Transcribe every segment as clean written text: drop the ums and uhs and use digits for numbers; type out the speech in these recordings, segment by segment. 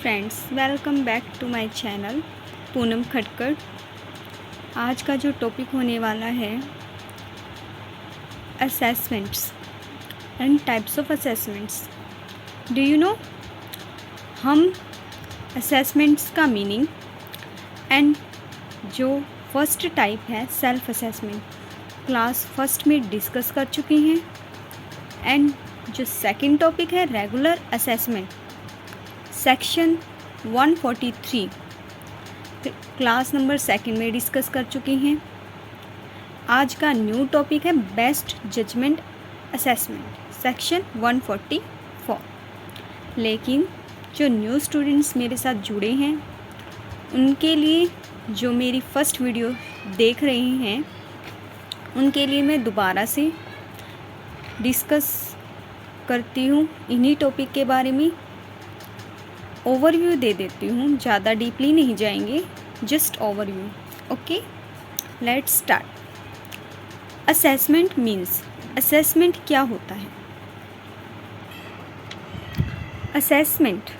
Friends, welcome back to my channel Poonam Khatkar. आज का जो टॉपिक होने वाला है assessments and types of assessments. Do you know हम असेसमेंट्स का मीनिंग एंड जो फर्स्ट टाइप है सेल्फ असेसमेंट क्लास फर्स्ट में डिस्कस कर चुके हैं। एंड जो सेकंड टॉपिक है regular assessment section 143 class number second में डिस्कस कर चुके हैं। आज का न्यू टॉपिक है बेस्ट जजमेंट असेसमेंट सेक्शन 144। लेकिन जो न्यू स्टूडेंट्स मेरे साथ जुड़े हैं उनके लिए, जो मेरी फर्स्ट वीडियो देख रहे हैं उनके लिए मैं दोबारा से डिस्कस करती हूँ इन्हीं टॉपिक के बारे में। ओवरव्यू दे देती हूँ, ज़्यादा डीपली नहीं जाएंगे, just overview. Okay, let's start. Assessment means, assessment क्या होता है? असेसमेंट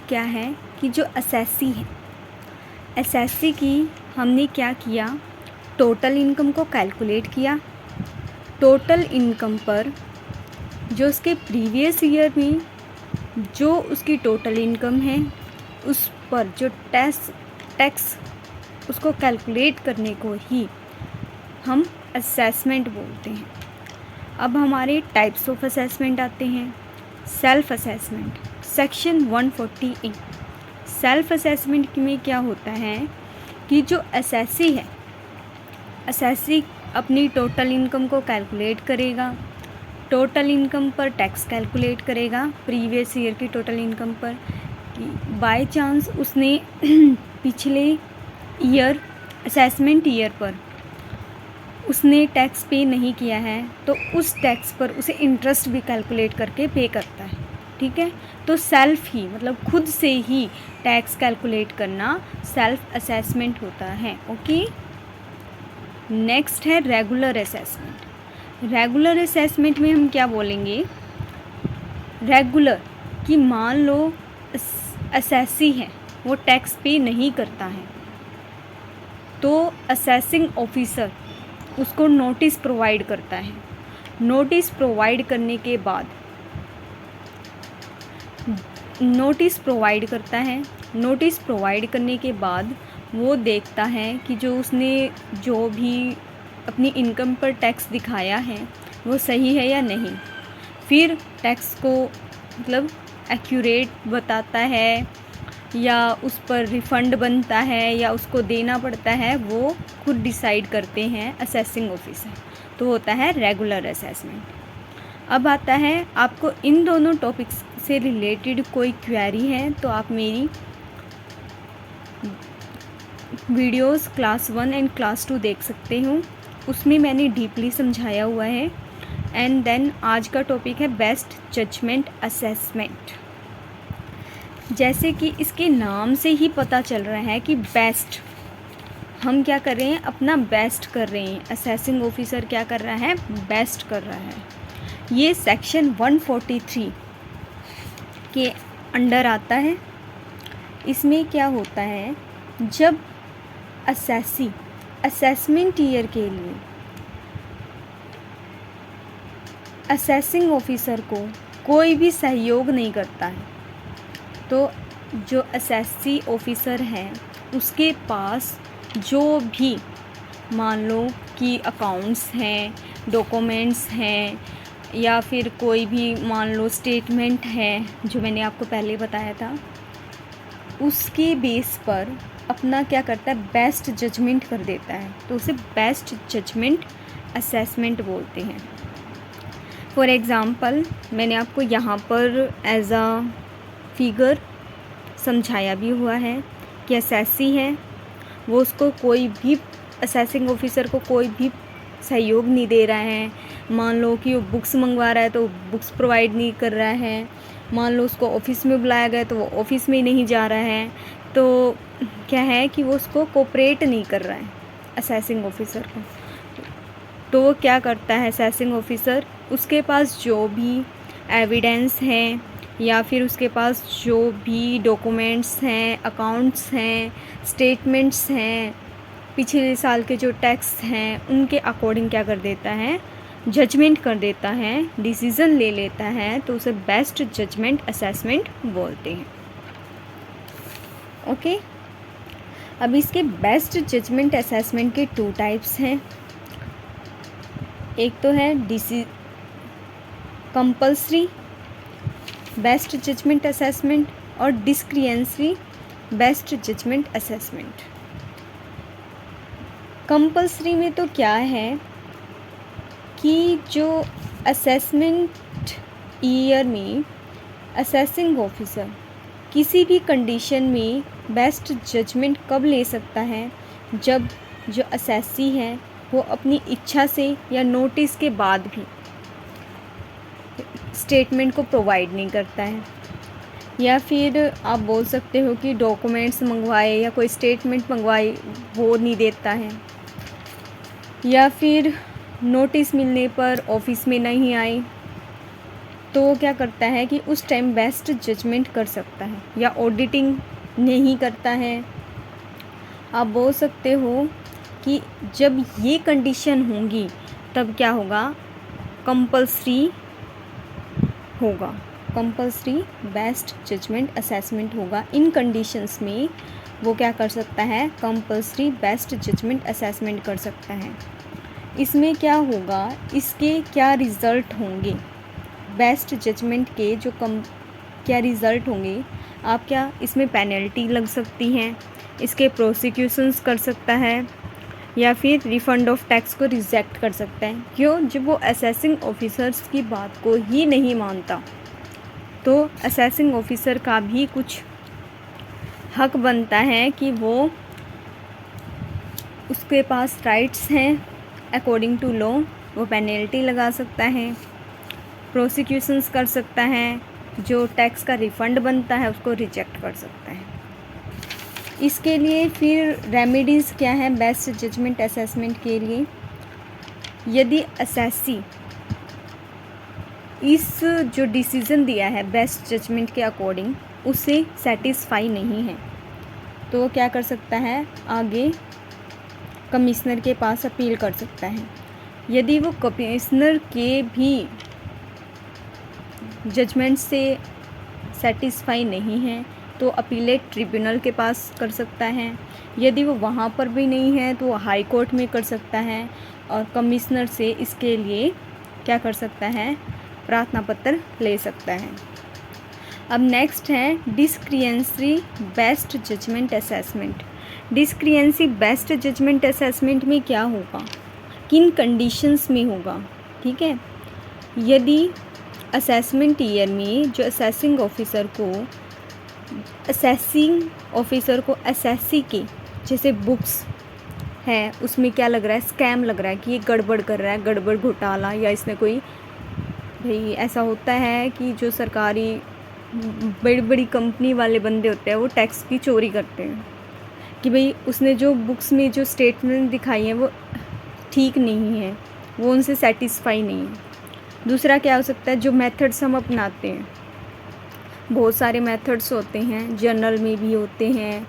क्या है कि जो असेसी है, असेसी की हमने क्या किया, टोटल इनकम को कैलकुलेट किया। टोटल इनकम पर जो उसके प्रीवियस ईयर में जो उसकी टोटल इनकम है उस पर जो टैक्स उसको कैलकुलेट करने को ही हम असेसमेंट बोलते हैं। अब हमारे टाइप्स ऑफ असेसमेंट आते हैं। Self assessment section 148। Self assessment में क्या होता है कि जो असेसी है, असेसी अपनी टोटल इनकम को कैलकुलेट करेगा, टोटल इनकम पर टैक्स कैलकुलेट करेगा प्रीवियस ईयर की टोटल इनकम पर। बाय चांस उसने पिछले ईयर असेसमेंट ईयर पर उसने टैक्स पे नहीं किया है तो उस टैक्स पर उसे इंटरेस्ट भी कैलकुलेट करके पे करता है। ठीक है, तो सेल्फ ही मतलब खुद से ही टैक्स कैलकुलेट करना सेल्फ असेसमेंट होता है। ओके, नेक्स्ट है रेगुलर असेसमेंट। रेगुलर असेसमेंट में हम क्या बोलेंगे, रेगुलर कि मान लो असेसी है वो टैक्स पे नहीं करता है तो असेसिंग ऑफिसर उसको नोटिस प्रोवाइड करता है। नोटिस प्रोवाइड करने के बाद नोटिस प्रोवाइड करने के बाद वो देखता है कि जो उसने जो भी अपनी इनकम पर टैक्स दिखाया है वो सही है या नहीं। फिर टैक्स को मतलब एक्यूरेट बताता है या उस पर रिफ़ंड बनता है या उसको देना पड़ता है, वो खुद डिसाइड करते हैं असेसिंग ऑफिसर। तो होता है रेगुलर असेसमेंट। अब आता है, आपको इन दोनों टॉपिक्स से रिलेटेड कोई क्वेरी है तो आप मेरी वीडियोस क्लास 1 एंड क्लास 2 देख सकते हो, उसमें मैंने डीपली समझाया हुआ है। एंड देन आज का टॉपिक है बेस्ट जजमेंट असेसमेंट। जैसे कि इसके नाम से ही पता चल रहा है कि बेस्ट, हम क्या कर रहे हैं, अपना बेस्ट कर रहे हैं। असेसिंग ऑफिसर क्या कर रहा है, बेस्ट कर रहा है। ये सेक्शन 143 के अंडर आता है। इसमें क्या होता है, जब असेसी असेसमेंट ईयर के लिए असेसिंग ऑफिसर को कोई भी सहयोग नहीं करता है तो जो असेसी ऑफिसर है उसके पास जो भी मान लो कि अकाउंट्स हैं, डॉक्यूमेंट्स हैं या फिर कोई भी मान लो स्टेटमेंट है जो मैंने आपको पहले बताया था, उसके बेस पर अपना क्या करता है, बेस्ट जजमेंट कर देता है। तो उसे बेस्ट जजमेंट असेसमेंट बोलते हैं। फॉर एग्ज़ाम्पल मैंने आपको यहाँ पर एज अ फिगर समझाया भी हुआ है कि असेसी है वो उसको कोई भी असेसिंग ऑफिसर को कोई भी सहयोग नहीं दे रहा है। मान लो कि वो बुक्स मंगवा रहा है तो बुक्स प्रोवाइड नहीं कर रहा है। मान लो उसको ऑफिस में बुलाया गया तो वो ऑफिस में नहीं जा रहा है। तो क्या है कि वो उसको कोऑपरेट नहीं कर रहा है असेसिंग ऑफिसर को। तो वो क्या करता है असेसिंग ऑफिसर, उसके पास जो भी एविडेंस हैं या फिर उसके पास जो भी डॉक्यूमेंट्स हैं, अकाउंट्स हैं, स्टेटमेंट्स हैं, पिछले साल के जो टैक्स हैं, उनके अकॉर्डिंग क्या कर देता है, जजमेंट कर देता है, डिसीज़न ले लेता है, तो उसे बेस्ट जजमेंट असेसमेंट बोलते हैं। ओके, अब इसके बेस्ट जजमेंट असेसमेंट के 2 टाइप्स हैं। एक तो है कंपल्सरी बेस्ट जजमेंट असेसमेंट और डिस्क्रिएंसी बेस्ट जजमेंट असेसमेंट। कंपल्सरी में तो क्या है कि जो असेसमेंट ईयर में असेसिंग ऑफिसर किसी भी कंडीशन में बेस्ट जजमेंट कब ले सकता है, जब जो असेसी है वो अपनी इच्छा से या नोटिस के बाद भी स्टेटमेंट को प्रोवाइड नहीं करता है, या फिर आप बोल सकते हो कि डॉक्यूमेंट्स मंगवाए या कोई स्टेटमेंट मंगवाई वो नहीं देता है, या फिर नोटिस मिलने पर ऑफिस में नहीं आए, तो वो क्या करता है कि उस टाइम बेस्ट जजमेंट कर सकता है, या ऑडिटिंग नहीं करता है। आप बोल सकते हो कि जब ये कंडीशन होंगी तब क्या होगा, कंपल्सरी होगा, कंपल्सरी बेस्ट जजमेंट असेसमेंट होगा। इन कंडीशंस में वो क्या कर सकता है, कंपल्सरी बेस्ट जजमेंट असेसमेंट कर सकता है। इसमें क्या होगा, इसके क्या रिज़ल्ट होंगे, बेस्ट जजमेंट के जो क्या रिज़ल्ट होंगे, आप क्या इसमें पेनल्टी लग सकती हैं, इसके प्रोसिक्यूशंस कर सकता है, या फिर रिफ़ंड ऑफ टैक्स को रिजेक्ट कर सकता है। क्यों, जब वो असेसिंग ऑफिसर्स की बात को ही नहीं मानता तो असेसिंग ऑफिसर का भी कुछ हक बनता है कि वो उसके पास राइट्स हैं अकॉर्डिंग टू लॉ, वो पेनल्टी लगा सकता है, प्रोसिक्यूशंस कर सकता है, जो टैक्स का रिफ़ंड बनता है उसको रिजेक्ट कर सकता है। इसके लिए फिर रेमेडीज़ क्या है बेस्ट जजमेंट असेसमेंट के लिए, यदि असेसी इस जो डिसीज़न दिया है बेस्ट जजमेंट के अकॉर्डिंग उससे सेटिस्फाई नहीं है, तो वो क्या कर सकता है, आगे कमिश्नर के पास अपील कर सकता है। यदि वो कमिश्नर के भी जजमेंट से सेटिस्फाई नहीं है तो अपीलेट ट्रिब्यूनल के पास कर सकता है। यदि वो वहाँ पर भी नहीं है तो वो हाई कोर्ट में कर सकता है, और कमिश्नर से इसके लिए क्या कर सकता है, प्रार्थना पत्र ले सकता है। अब नेक्स्ट है discrepancy best judgement assessment. Discrepancy best judgement assessment में क्या होगा, किन कंडीशंस में होगा, ठीक है। यदि असेसमेंट ईयर में जो असेसिंग ऑफिसर को असेसी के जैसे बुक्स है उसमें क्या लग रहा है, स्कैम लग रहा है कि ये गड़बड़ कर रहा है, गड़बड़ घोटाला, या इसने कोई, भाई ऐसा होता है कि जो सरकारी बड़ी बड़ी कंपनी वाले बंदे होते हैं वो टैक्स की चोरी करते हैं, कि भाई उसने जो बुक्स में जो स्टेटमेंट दिखाई है वो ठीक नहीं है, वो उनसे सेटिस्फाई नहीं है। दूसरा क्या हो सकता है, जो मेथड्स हम अपनाते हैं, बहुत सारे मेथड्स होते हैं, जर्नल में भी होते हैं,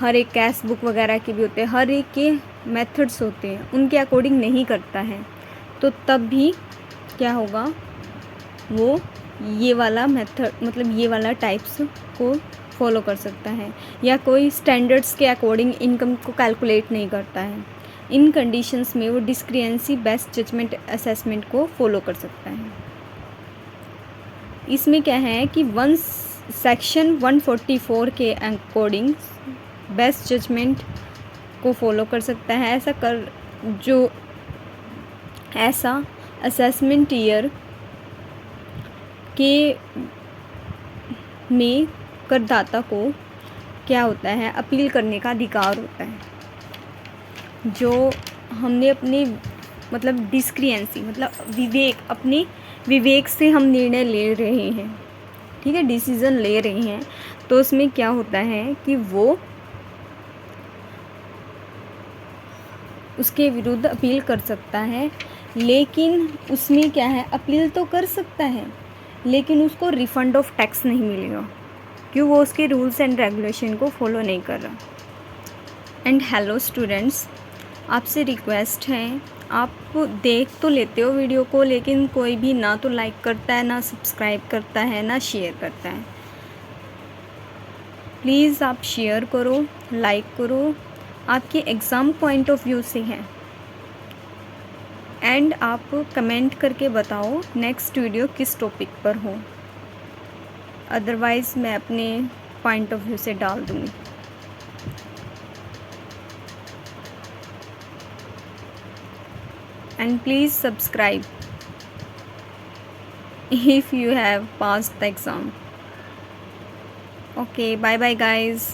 हर एक कैश बुक वगैरह के भी होते हैं, हर एक के मेथड्स होते हैं, उनके अकॉर्डिंग नहीं करता है, तो तब भी क्या होगा, वो ये वाला मेथड मतलब ये वाला टाइप्स को फॉलो कर सकता है। या कोई स्टैंडर्ड्स के अकॉर्डिंग इनकम को कैलकुलेट नहीं करता है, इन कंडीशंस में वो डिस्क्रिएंसी बेस्ट जजमेंट असेसमेंट को फॉलो कर सकता है। इसमें क्या है कि सेक्शन 144 के अकॉर्डिंग बेस्ट जजमेंट को फॉलो कर सकता है। ऐसा असेसमेंट ईयर के में करदाता को क्या होता है, अपील करने का अधिकार होता है। जो हमने अपने मतलब डिस्क्रिएंसी मतलब अपने विवेक से हम निर्णय ले रहे हैं, ठीक है, डिसीज़न ले रहे हैं, तो उसमें क्या होता है कि वो उसके विरुद्ध अपील कर सकता है। लेकिन उसमें क्या है, अपील तो कर सकता है लेकिन उसको रिफ़ंड ऑफ टैक्स नहीं मिलेगा, क्यों? वो उसके रूल्स एंड रेगुलेशन को फॉलो नहीं कर रहा। एंड हेलो स्टूडेंट्स, आपसे रिक्वेस्ट है, आप देख तो लेते हो वीडियो को, लेकिन कोई भी ना तो लाइक करता है, ना सब्सक्राइब करता है, ना शेयर करता है। प्लीज़ आप शेयर करो, लाइक करो, आपके एग्ज़ाम पॉइंट ऑफ व्यू से है। एंड आप कमेंट करके बताओ नेक्स्ट वीडियो किस टॉपिक पर हो, अदरवाइज़ मैं अपने पॉइंट ऑफ व्यू से डाल दूँगी। And please subscribe if you have passed the exam. Okay, bye bye guys.